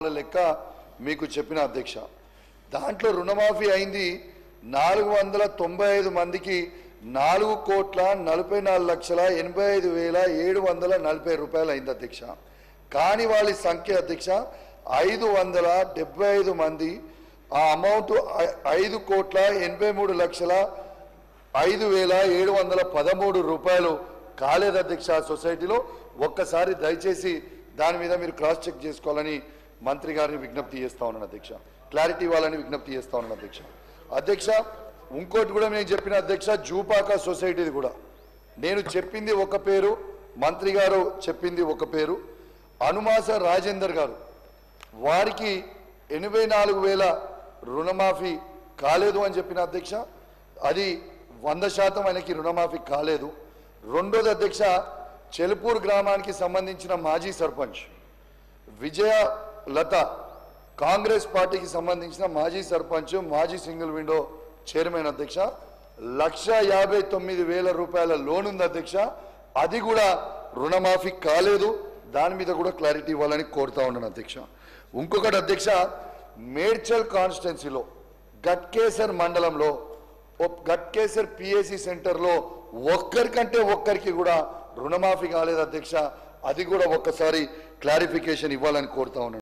లెక్క మీకు చెప్పిన అధ్యక్ష దాంట్లో రుణమాఫీ అయింది 495 మందికి 4,44,85,740 రూపాయలు అయింది అధ్యక్ష. కానీ వాళ్ళ సంఖ్య అధ్యక్ష 575 మంది. ఆ అమౌంట్ 5,83,05,713 రూపాయలు కాలేదు అధ్యక్ష. సొసైటీలో ఒక్కసారి దయచేసి దాని మీద మీరు క్రాస్ చెక్ చేసుకోవాలని మంత్రి గారిని విజ్ఞప్తి చేస్తా ఉన్నాను అధ్యక్ష. క్లారిటీ ఇవ్వాలని విజ్ఞప్తి చేస్తా ఉన్నాను అధ్యక్ష. అధ్యక్ష ఇంకోటి కూడా నేను చెప్పిన అధ్యక్ష జూపాక సొసైటీది కూడా నేను చెప్పింది ఒక పేరు, మంత్రి గారు చెప్పింది ఒక పేరు. అనుమాస రాజేందర్ గారు వారికి 84,000 రుణమాఫీ కాలేదు అని చెప్పిన అధ్యక్ష. అది 100% ఆయనకి రుణమాఫీ కాలేదు. రెండోది అధ్యక్ష చెలుపూర్ గ్రామానికి సంబంధించిన మాజీ సర్పంచ్ విజయలత కాంగ్రెస్ పార్టీకి సంబంధించిన మాజీ సర్పంచ్, మాజీ సింగిల్ విండో చైర్మన్ అధ్యక్ష 1,59,000 రూపాయల లోన్ ఉంది అధ్యక్ష. అది కూడా రుణమాఫీ కాలేదు. దాని మీద కూడా క్లారిటీ ఇవ్వాలని కోరుతా ఉన్నాను అధ్యక్ష. ఇంకొకటి అధ్యక్ష మేడ్చల్ కాన్స్టిట్యున్సీలో గట్కేసర్ మండలంలో గట్కేసర్ పిఎసి సెంటర్లో ఒక్కరికంటే ఒక్కరికి కూడా రుణమాఫీ కాలేదు అధ్యక్ష. అది కూడా ఒక్కసారి క్లారిఫికేషన్ ఇవ్వాలని కోరుతా ఉన్నాను.